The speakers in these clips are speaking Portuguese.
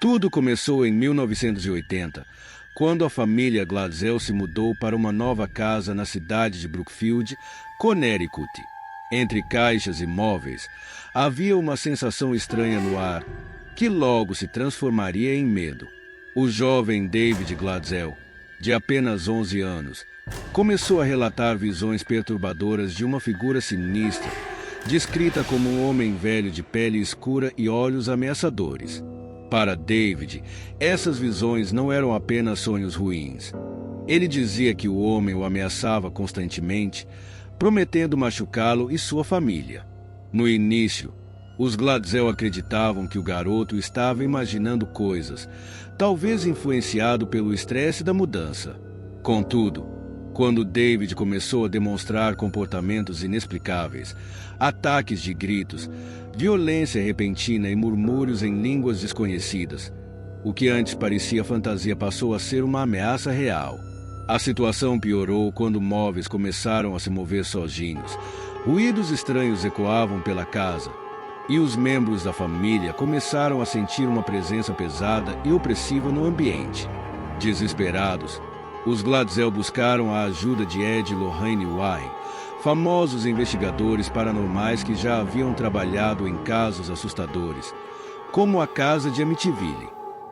Tudo começou em 1980, quando a família Glatzel se mudou para uma nova casa na cidade de Brookfield, Connecticut. Entre caixas e móveis, havia uma sensação estranha no ar, que logo se transformaria em medo. O jovem David Glatzel, de apenas 11 anos, começou a relatar visões perturbadoras de uma figura sinistra, descrita como um homem velho de pele escura e olhos ameaçadores. Para David, essas visões não eram apenas sonhos ruins. Ele dizia que o homem o ameaçava constantemente, prometendo machucá-lo e sua família. No início, os Glatzel acreditavam que o garoto estava imaginando coisas, talvez influenciado pelo estresse da mudança. Contudo, quando David começou a demonstrar comportamentos inexplicáveis, ataques de gritos, violência repentina e murmúrios em línguas desconhecidas, o que antes parecia fantasia passou a ser uma ameaça real. A situação piorou quando móveis começaram a se mover sozinhos. Ruídos estranhos ecoavam pela casa, e os membros da família começaram a sentir uma presença pesada e opressiva no ambiente. Desesperados, os Glatzel buscaram a ajuda de Ed e Lorraine Warren, famosos investigadores paranormais que já haviam trabalhado em casos assustadores, como a casa de Amityville.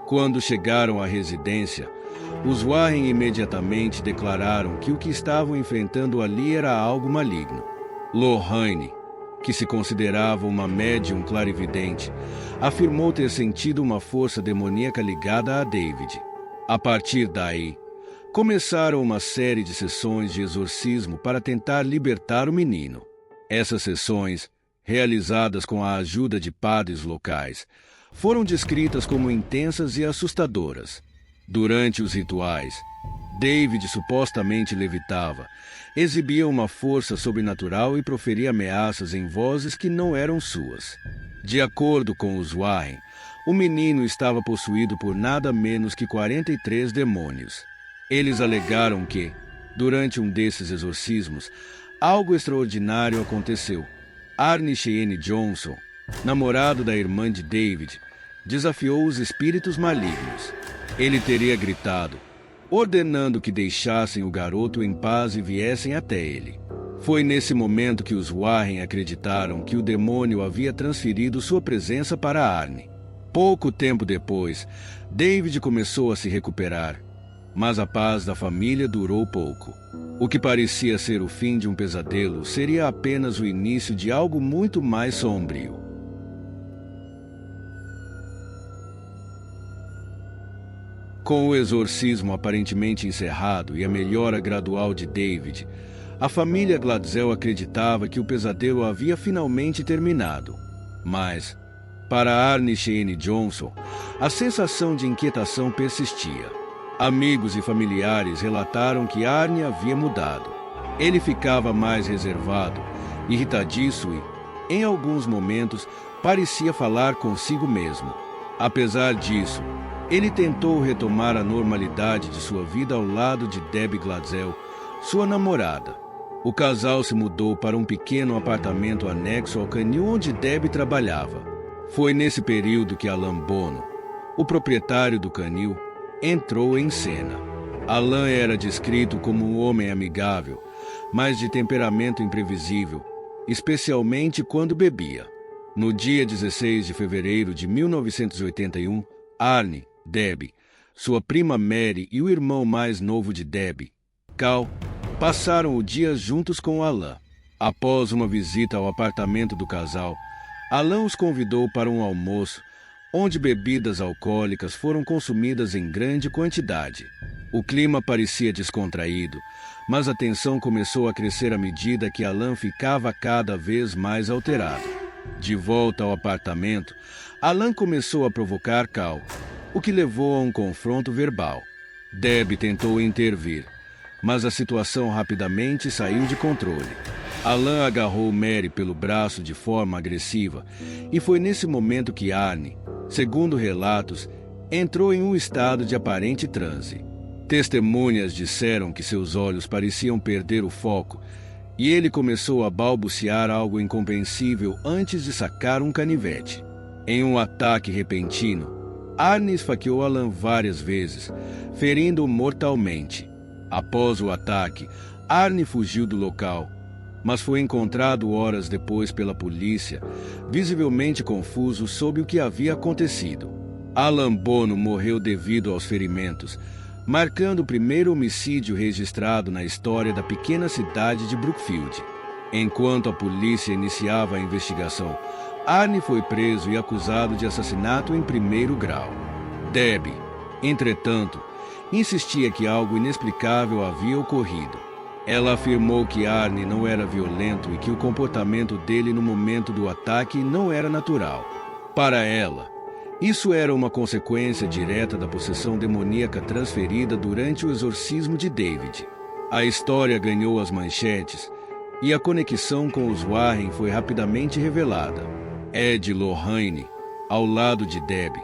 Quando chegaram à residência, os Warren imediatamente declararam que o que estavam enfrentando ali era algo maligno. Lorraine, que se considerava uma médium clarividente, afirmou ter sentido uma força demoníaca ligada a David. A partir daí, começaram uma série de sessões de exorcismo para tentar libertar o menino. Essas sessões, realizadas com a ajuda de padres locais, foram descritas como intensas e assustadoras. Durante os rituais, David supostamente levitava, exibia uma força sobrenatural e proferia ameaças em vozes que não eram suas. De acordo com os Warren, o menino estava possuído por nada menos que 43 demônios. Eles alegaram que, durante um desses exorcismos, algo extraordinário aconteceu. Arne Cheyenne Johnson, namorado da irmã de David, desafiou os espíritos malignos. Ele teria gritado, ordenando que deixassem o garoto em paz e viessem até ele. Foi nesse momento que os Warren acreditaram que o demônio havia transferido sua presença para Arne. Pouco tempo depois, David começou a se recuperar, mas a paz da família durou pouco. O que parecia ser o fim de um pesadelo seria apenas o início de algo muito mais sombrio. Com o exorcismo aparentemente encerrado e a melhora gradual de David, a família Glatzel acreditava que o pesadelo havia finalmente terminado. Mas, para Arne Cheyenne Johnson, a sensação de inquietação persistia. Amigos e familiares relataram que Arne havia mudado. Ele ficava mais reservado, irritadiço e, em alguns momentos, parecia falar consigo mesmo. Apesar disso, ele tentou retomar a normalidade de sua vida ao lado de Debbie Glatzel, sua namorada. O casal se mudou para um pequeno apartamento anexo ao canil onde Debbie trabalhava. Foi nesse período que Alan Bono, o proprietário do canil, entrou em cena. Alan era descrito como um homem amigável, mas de temperamento imprevisível, especialmente quando bebia. No dia 16 de fevereiro de 1981, Arne, Debbie, sua prima Mary e o irmão mais novo de Debbie, Cal, passaram o dia juntos com Alan. Após uma visita ao apartamento do casal, Alan os convidou para um almoço, onde bebidas alcoólicas foram consumidas em grande quantidade. O clima parecia descontraído, mas a tensão começou a crescer à medida que Alan ficava cada vez mais alterado. De volta ao apartamento, Alan começou a provocar Cal, o que levou a um confronto verbal. Debbie tentou intervir, mas a situação rapidamente saiu de controle. Alan agarrou Mary pelo braço de forma agressiva e foi nesse momento que Arne, segundo relatos, entrou em um estado de aparente transe. Testemunhas disseram que seus olhos pareciam perder o foco e ele começou a balbuciar algo incompreensível antes de sacar um canivete. Em um ataque repentino, Arne esfaqueou Alan várias vezes, ferindo-o mortalmente. Após o ataque, Arne fugiu do local, mas foi encontrado horas depois pela polícia, visivelmente confuso sobre o que havia acontecido. Alan Bono morreu devido aos ferimentos, marcando o primeiro homicídio registrado na história da pequena cidade de Brookfield. Enquanto a polícia iniciava a investigação, Arne foi preso e acusado de assassinato em primeiro grau. Debbie, entretanto, insistia que algo inexplicável havia ocorrido. Ela afirmou que Arne não era violento e que o comportamento dele no momento do ataque não era natural. Para ela, isso era uma consequência direta da possessão demoníaca transferida durante o exorcismo de David. A história ganhou as manchetes e a conexão com os Warren foi rapidamente revelada. Ed e Lorraine, ao lado de Debbie,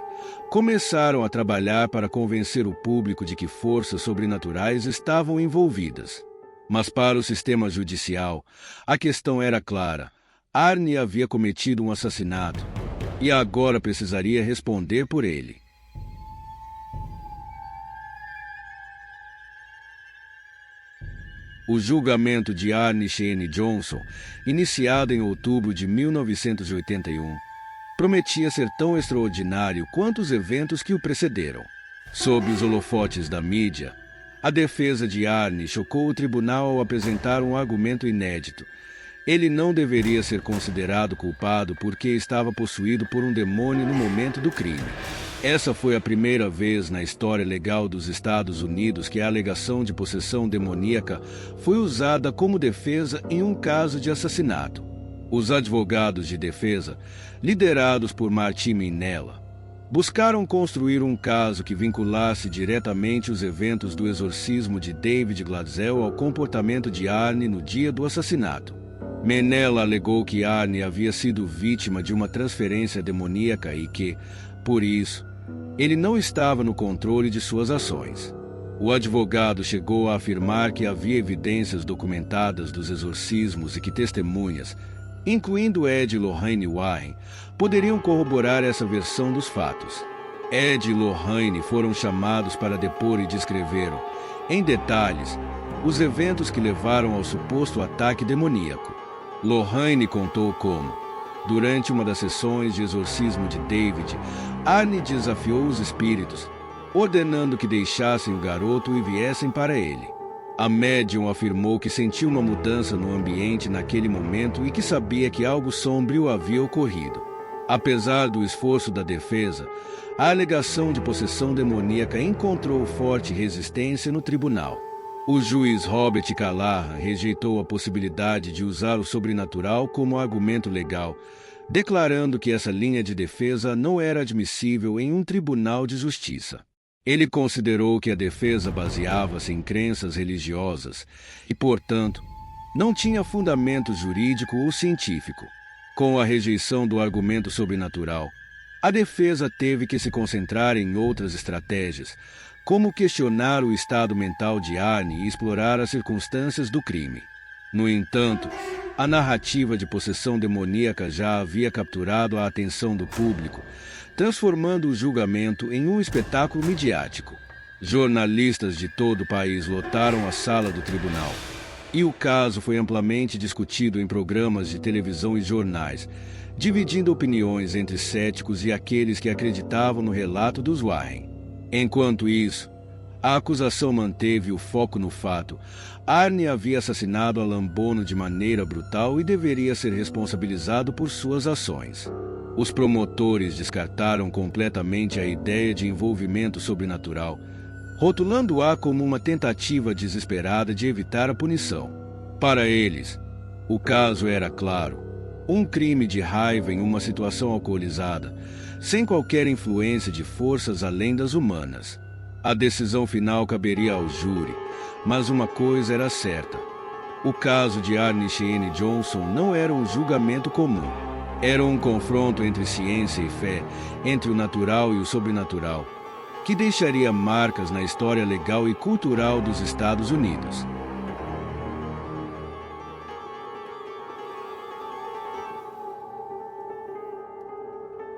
começaram a trabalhar para convencer o público de que forças sobrenaturais estavam envolvidas. Mas para o sistema judicial, a questão era clara. Arne havia cometido um assassinato e agora precisaria responder por ele. O julgamento de Arne Cheyenne Johnson, iniciado em outubro de 1981, prometia ser tão extraordinário quanto os eventos que o precederam. Sob os holofotes da mídia, a defesa de Arne chocou o tribunal ao apresentar um argumento inédito. Ele não deveria ser considerado culpado porque estava possuído por um demônio no momento do crime. Essa foi a primeira vez na história legal dos Estados Unidos que a alegação de possessão demoníaca foi usada como defesa em um caso de assassinato. Os advogados de defesa, liderados por Martin Minnella, buscaram construir um caso que vinculasse diretamente os eventos do exorcismo de David Glatzel ao comportamento de Arne no dia do assassinato. Minnella alegou que Arne havia sido vítima de uma transferência demoníaca e que, por isso, ele não estava no controle de suas ações. O advogado chegou a afirmar que havia evidências documentadas dos exorcismos e que testemunhas, incluindo Ed e Lorraine Warren, poderiam corroborar essa versão dos fatos. Ed e Lorraine foram chamados para depor e descreveram, em detalhes, os eventos que levaram ao suposto ataque demoníaco. Lorraine contou como, durante uma das sessões de exorcismo de David, Arne desafiou os espíritos, ordenando que deixassem o garoto e viessem para ele. A médium afirmou que sentiu uma mudança no ambiente naquele momento e que sabia que algo sombrio havia ocorrido. Apesar do esforço da defesa, a alegação de possessão demoníaca encontrou forte resistência no tribunal. O juiz Robert Callahan rejeitou a possibilidade de usar o sobrenatural como argumento legal, declarando que essa linha de defesa não era admissível em um tribunal de justiça. Ele considerou que a defesa baseava-se em crenças religiosas e, portanto, não tinha fundamento jurídico ou científico. Com a rejeição do argumento sobrenatural, a defesa teve que se concentrar em outras estratégias, como questionar o estado mental de Arne e explorar as circunstâncias do crime. No entanto, a narrativa de possessão demoníaca já havia capturado a atenção do público, transformando o julgamento em um espetáculo midiático. Jornalistas de todo o país lotaram a sala do tribunal, e o caso foi amplamente discutido em programas de televisão e jornais, dividindo opiniões entre céticos e aqueles que acreditavam no relato dos Warren. Enquanto isso, a acusação manteve o foco no fato. Arne havia assassinado Alan Bono de maneira brutal e deveria ser responsabilizado por suas ações. Os promotores descartaram completamente a ideia de envolvimento sobrenatural, rotulando-a como uma tentativa desesperada de evitar a punição. Para eles, o caso era claro: um crime de raiva em uma situação alcoolizada, sem qualquer influência de forças além das humanas. A decisão final caberia ao júri, mas uma coisa era certa: o caso de Arne Cheyenne Johnson não era um julgamento comum. Era um confronto entre ciência e fé, entre o natural e o sobrenatural, que deixaria marcas na história legal e cultural dos Estados Unidos.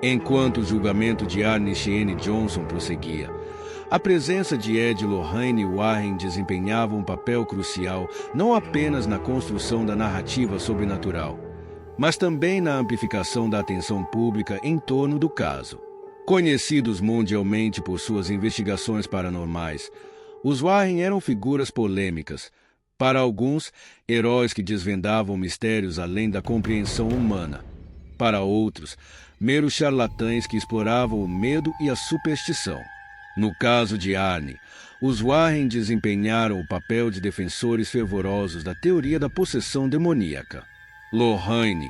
Enquanto o julgamento de Arne Cheyenne Johnson prosseguia, a presença de Ed e Lorraine Warren desempenhava um papel crucial não apenas na construção da narrativa sobrenatural, mas também na amplificação da atenção pública em torno do caso. Conhecidos mundialmente por suas investigações paranormais, os Warren eram figuras polêmicas. Para alguns, heróis que desvendavam mistérios além da compreensão humana. Para outros, meros charlatães que exploravam o medo e a superstição. No caso de Arne, os Warren desempenharam o papel de defensores fervorosos da teoria da possessão demoníaca. Lorraine,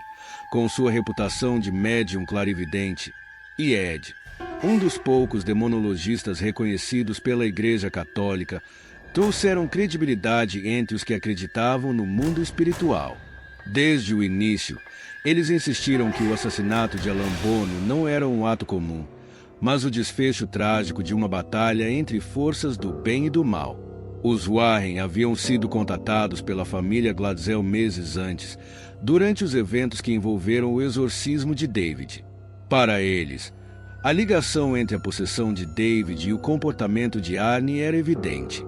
com sua reputação de médium clarividente, e Ed, um dos poucos demonologistas reconhecidos pela Igreja Católica, trouxeram credibilidade entre os que acreditavam no mundo espiritual. Desde o início, eles insistiram que o assassinato de Alan Bono não era um ato comum, mas o desfecho trágico de uma batalha entre forças do bem e do mal. Os Warren haviam sido contatados pela família Glatzel meses antes, durante os eventos que envolveram o exorcismo de David. Para eles, a ligação entre a possessão de David e o comportamento de Arne era evidente.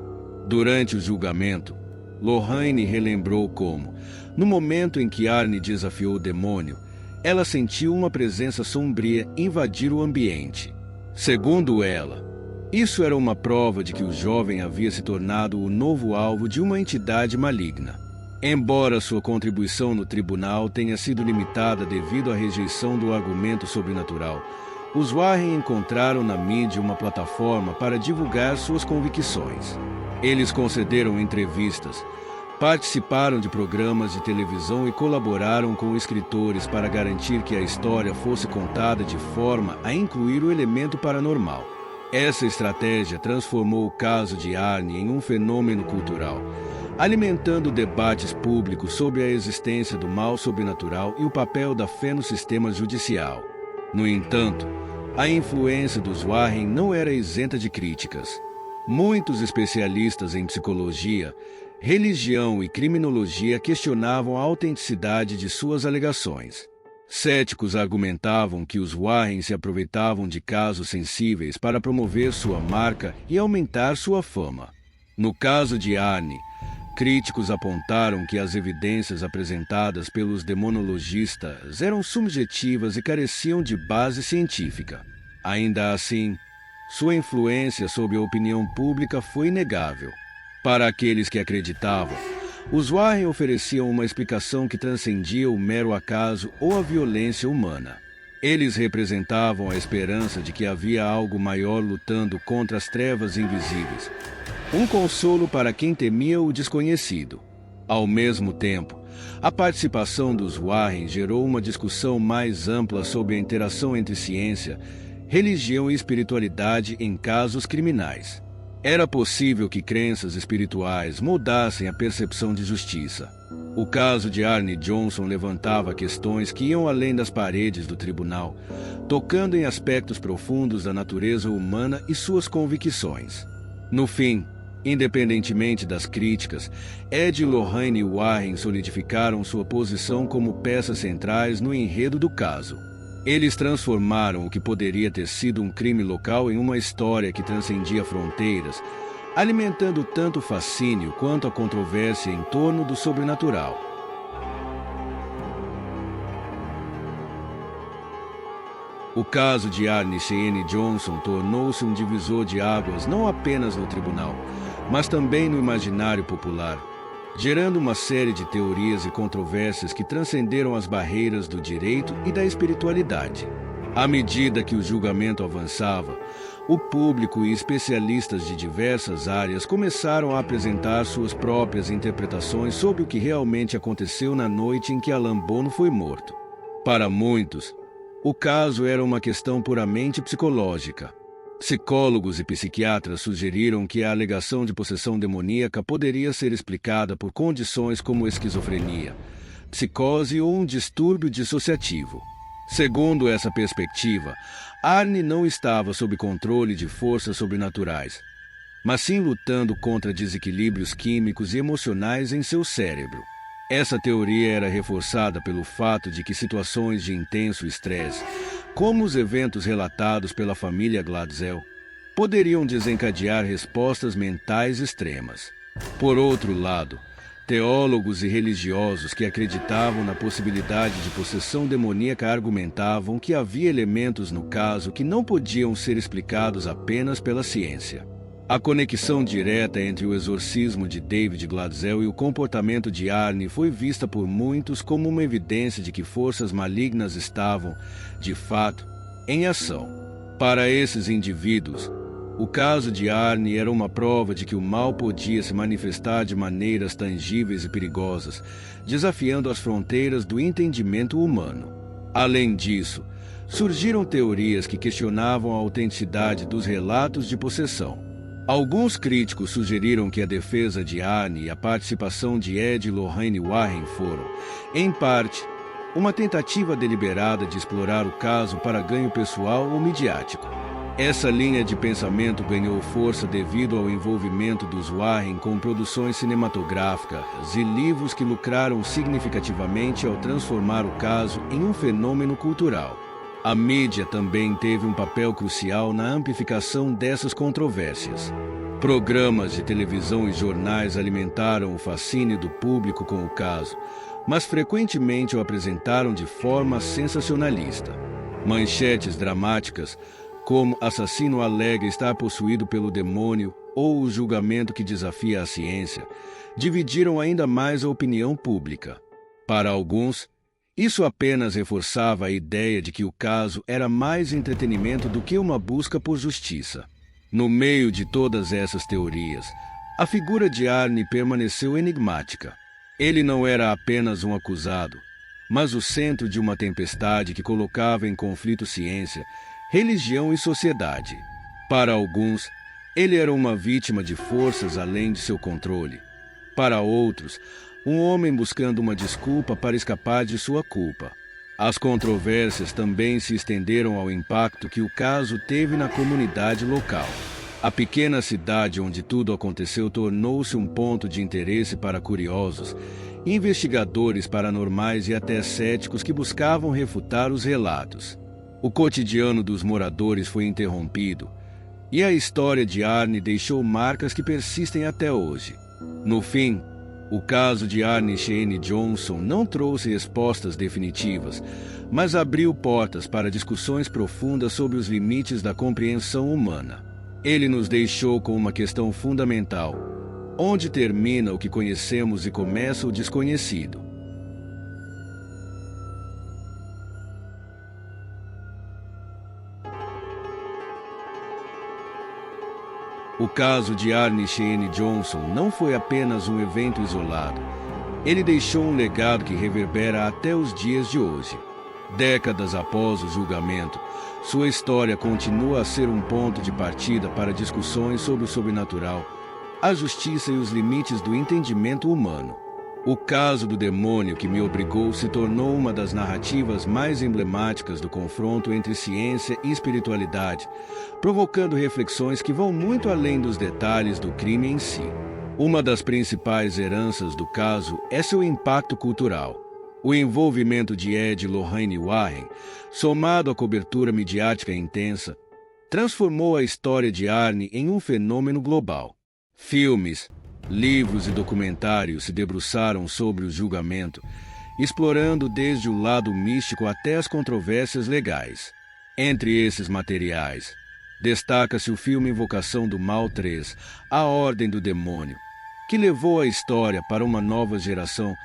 Durante o julgamento, Lorraine relembrou como, no momento em que Arne desafiou o demônio, ela sentiu uma presença sombria invadir o ambiente. Segundo ela, isso era uma prova de que o jovem havia se tornado o novo alvo de uma entidade maligna. Embora sua contribuição no tribunal tenha sido limitada devido à rejeição do argumento sobrenatural, os Warren encontraram na mídia uma plataforma para divulgar suas convicções. Eles concederam entrevistas, participaram de programas de televisão e colaboraram com escritores para garantir que a história fosse contada de forma a incluir o elemento paranormal. Essa estratégia transformou o caso de Arne em um fenômeno cultural, alimentando debates públicos sobre a existência do mal sobrenatural e o papel da fé no sistema judicial. No entanto, a influência dos Warren não era isenta de críticas. Muitos especialistas em psicologia, religião e criminologia questionavam a autenticidade de suas alegações. Céticos argumentavam que os Warren se aproveitavam de casos sensíveis para promover sua marca e aumentar sua fama. No caso de Arne, críticos apontaram que as evidências apresentadas pelos demonologistas eram subjetivas e careciam de base científica. Ainda assim, sua influência sobre a opinião pública foi inegável. Para aqueles que acreditavam, os Warren ofereciam uma explicação que transcendia o mero acaso ou a violência humana. Eles representavam a esperança de que havia algo maior lutando contra as trevas invisíveis, um consolo para quem temia o desconhecido. Ao mesmo tempo, a participação dos Warren gerou uma discussão mais ampla sobre a interação entre ciência, religião e espiritualidade em casos criminais. Era possível que crenças espirituais moldassem a percepção de justiça. O caso de Arne Johnson levantava questões que iam além das paredes do tribunal, tocando em aspectos profundos da natureza humana e suas convicções. No fim, independentemente das críticas, Ed e Lorraine Warren solidificaram sua posição como peças centrais no enredo do caso. Eles transformaram o que poderia ter sido um crime local em uma história que transcendia fronteiras, alimentando tanto o fascínio quanto a controvérsia em torno do sobrenatural. O caso de Arne Cheyenne Johnson tornou-se um divisor de águas não apenas no tribunal, mas também no imaginário popular, gerando uma série de teorias e controvérsias que transcenderam as barreiras do direito e da espiritualidade. À medida que o julgamento avançava, o público e especialistas de diversas áreas começaram a apresentar suas próprias interpretações sobre o que realmente aconteceu na noite em que Alan Bono foi morto. Para muitos, o caso era uma questão puramente psicológica. Psicólogos e psiquiatras sugeriram que a alegação de possessão demoníaca poderia ser explicada por condições como esquizofrenia, psicose ou um distúrbio dissociativo. Segundo essa perspectiva, Arne não estava sob controle de forças sobrenaturais, mas sim lutando contra desequilíbrios químicos e emocionais em seu cérebro. Essa teoria era reforçada pelo fato de que situações de intenso estresse, como os eventos relatados pela família Glatzel poderiam desencadear respostas mentais extremas. Por outro lado, teólogos e religiosos que acreditavam na possibilidade de possessão demoníaca argumentavam que havia elementos no caso que não podiam ser explicados apenas pela ciência. A conexão direta entre o exorcismo de David Glatzel e o comportamento de Arne foi vista por muitos como uma evidência de que forças malignas estavam, de fato, em ação. Para esses indivíduos, o caso de Arne era uma prova de que o mal podia se manifestar de maneiras tangíveis e perigosas, desafiando as fronteiras do entendimento humano. Além disso, surgiram teorias que questionavam a autenticidade dos relatos de possessão. Alguns críticos sugeriram que a defesa de Arne e a participação de Ed e Lorraine Warren foram, em parte, uma tentativa deliberada de explorar o caso para ganho pessoal ou midiático. Essa linha de pensamento ganhou força devido ao envolvimento dos Warren com produções cinematográficas e livros que lucraram significativamente ao transformar o caso em um fenômeno cultural. A mídia também teve um papel crucial na amplificação dessas controvérsias. Programas de televisão e jornais alimentaram o fascínio do público com o caso, mas frequentemente o apresentaram de forma sensacionalista. Manchetes dramáticas, como assassino alega estar possuído pelo demônio ou o julgamento que desafia a ciência, dividiram ainda mais a opinião pública. Para alguns, isso apenas reforçava a ideia de que o caso era mais entretenimento do que uma busca por justiça. No meio de todas essas teorias, a figura de Arne permaneceu enigmática. Ele não era apenas um acusado, mas o centro de uma tempestade que colocava em conflito ciência, religião e sociedade. Para alguns, ele era uma vítima de forças além de seu controle. Para outros, um homem buscando uma desculpa para escapar de sua culpa. As controvérsias também se estenderam ao impacto que o caso teve na comunidade local. A pequena cidade onde tudo aconteceu tornou-se um ponto de interesse para curiosos, investigadores paranormais e até céticos que buscavam refutar os relatos. O cotidiano dos moradores foi interrompido, e a história de Arne deixou marcas que persistem até hoje. No fim, o caso de Arne Cheyenne Johnson não trouxe respostas definitivas, mas abriu portas para discussões profundas sobre os limites da compreensão humana. Ele nos deixou com uma questão fundamental: onde termina o que conhecemos e começa o desconhecido? O caso de Arne Cheyenne Johnson não foi apenas um evento isolado. Ele deixou um legado que reverbera até os dias de hoje. Décadas após o julgamento, sua história continua a ser um ponto de partida para discussões sobre o sobrenatural, a justiça e os limites do entendimento humano. O caso do demônio que me obrigou se tornou uma das narrativas mais emblemáticas do confronto entre ciência e espiritualidade, provocando reflexões que vão muito além dos detalhes do crime em si. Uma das principais heranças do caso é seu impacto cultural. O envolvimento de Ed e Lorraine Warren, somado à cobertura midiática intensa, transformou a história de Arne em um fenômeno global. Filmes, livros e documentários se debruçaram sobre o julgamento, explorando desde o lado místico até as controvérsias legais. Entre esses materiais, destaca-se o filme Invocação do Mal 3, A Ordem do Demônio, que levou a história para uma nova geração,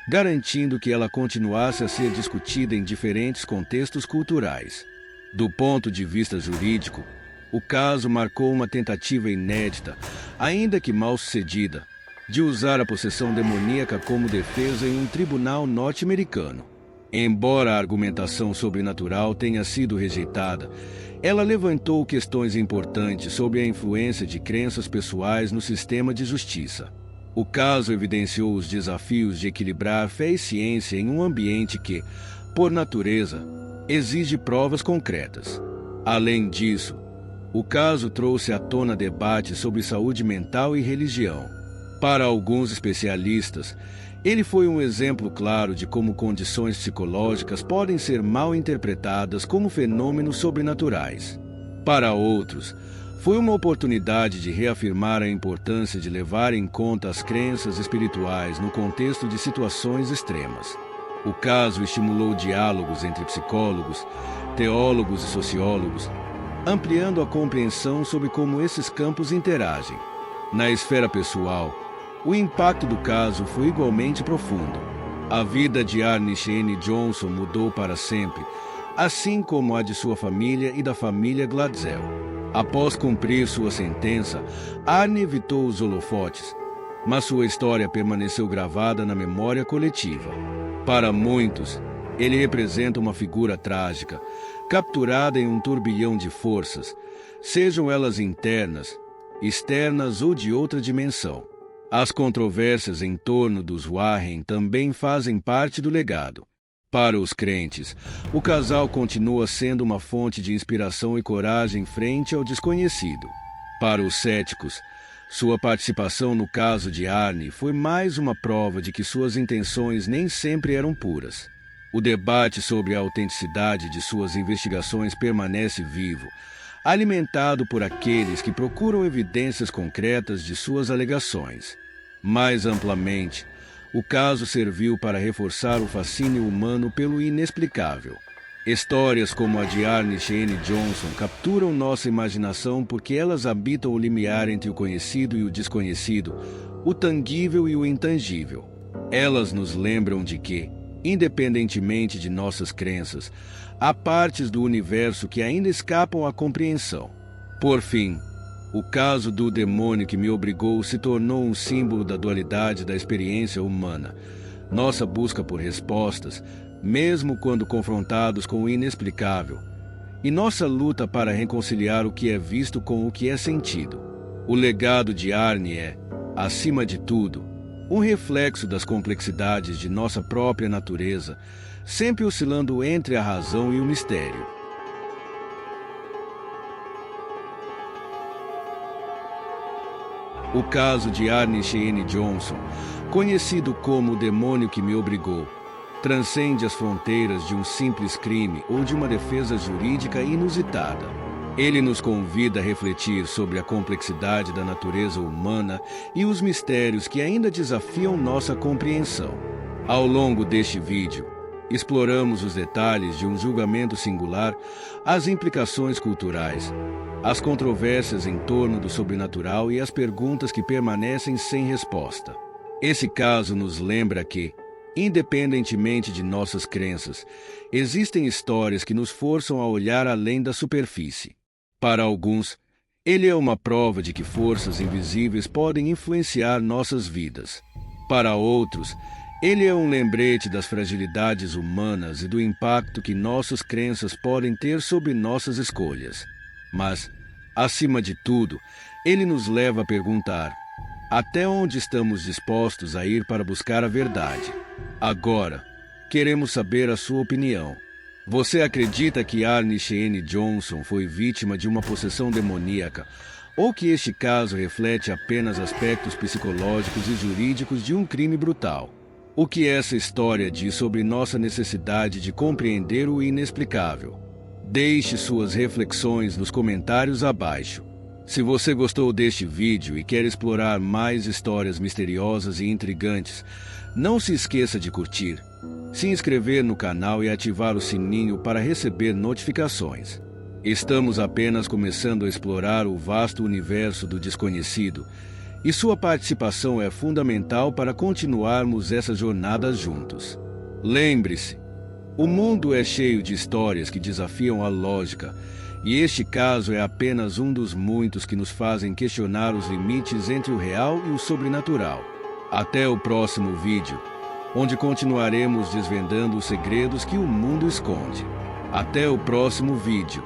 garantindo que ela continuasse a ser discutida em diferentes contextos culturais. Do ponto de vista jurídico, o caso marcou uma tentativa inédita, ainda que mal sucedida, de usar a possessão demoníaca como defesa em um tribunal norte-americano. Embora a argumentação sobrenatural tenha sido rejeitada, ela levantou questões importantes sobre a influência de crenças pessoais no sistema de justiça. O caso evidenciou os desafios de equilibrar fé e ciência em um ambiente que, por natureza, exige provas concretas. Além disso, o caso trouxe à tona debates sobre saúde mental e religião. Para alguns especialistas, Ele foi um exemplo claro de como condições psicológicas podem ser mal interpretadas como fenômenos sobrenaturais. Para outros, foi uma oportunidade de reafirmar a importância de levar em conta as crenças espirituais no contexto de situações extremas. O caso estimulou diálogos entre psicólogos, teólogos e sociólogos, ampliando a compreensão sobre como esses campos interagem. Na esfera pessoal, o impacto do caso foi igualmente profundo. A vida de Arne Shane Johnson mudou para sempre, assim como a de sua família e da família Glatzel. Após cumprir sua sentença, Arne evitou os holofotes, mas sua história permaneceu gravada na memória coletiva. Para muitos, ele representa uma figura trágica, capturada em um turbilhão de forças, sejam elas internas, externas ou de outra dimensão. As controvérsias em torno dos Warren também fazem parte do legado. Para os crentes, o casal continua sendo uma fonte de inspiração e coragem frente ao desconhecido. Para os céticos, sua participação no caso de Arne foi mais uma prova de que suas intenções nem sempre eram puras. O debate sobre a autenticidade de suas investigações permanece vivo, alimentado por aqueles que procuram evidências concretas de suas alegações. Mais amplamente, o caso serviu para reforçar o fascínio humano pelo inexplicável. Histórias como a de Arne Shane Johnson capturam nossa imaginação porque elas habitam o limiar entre o conhecido e o desconhecido, o tangível e o intangível. Elas nos lembram de que, independentemente de nossas crenças, há partes do universo que ainda escapam à compreensão. Por fim, o caso do demônio que me obrigou se tornou um símbolo da dualidade da experiência humana, nossa busca por respostas, mesmo quando confrontados com o inexplicável, e nossa luta para reconciliar o que é visto com o que é sentido. O legado de Arne é, acima de tudo, um reflexo das complexidades de nossa própria natureza, sempre oscilando entre a razão e o mistério. O caso de Arne Shane Johnson, conhecido como o demônio que me obrigou, transcende as fronteiras de um simples crime ou de uma defesa jurídica inusitada. Ele nos convida a refletir sobre a complexidade da natureza humana e os mistérios que ainda desafiam nossa compreensão. Ao longo deste vídeo, exploramos os detalhes de um julgamento singular, as implicações culturais, as controvérsias em torno do sobrenatural e as perguntas que permanecem sem resposta. Esse caso nos lembra que, independentemente de nossas crenças, existem histórias que nos forçam a olhar além da superfície. Para alguns, ele é uma prova de que forças invisíveis podem influenciar nossas vidas. Para outros, ele é um lembrete das fragilidades humanas e do impacto que nossas crenças podem ter sobre nossas escolhas. Mas, acima de tudo, ele nos leva a perguntar: até onde estamos dispostos a ir para buscar a verdade? Agora, queremos saber a sua opinião. Você acredita que Arne Shane Johnson foi vítima de uma possessão demoníaca, ou que este caso reflete apenas aspectos psicológicos e jurídicos de um crime brutal? O que essa história diz sobre nossa necessidade de compreender o inexplicável? Deixe suas reflexões nos comentários abaixo. Se você gostou deste vídeo e quer explorar mais histórias misteriosas e intrigantes, não se esqueça de curtir, se inscrever no canal e ativar o sininho para receber notificações. Estamos apenas começando a explorar o vasto universo do desconhecido, e sua participação é fundamental para continuarmos essa jornada juntos. Lembre-se, o mundo é cheio de histórias que desafiam a lógica, e este caso é apenas um dos muitos que nos fazem questionar os limites entre o real e o sobrenatural. Até o próximo vídeo, onde continuaremos desvendando os segredos que o mundo esconde. Até o próximo vídeo.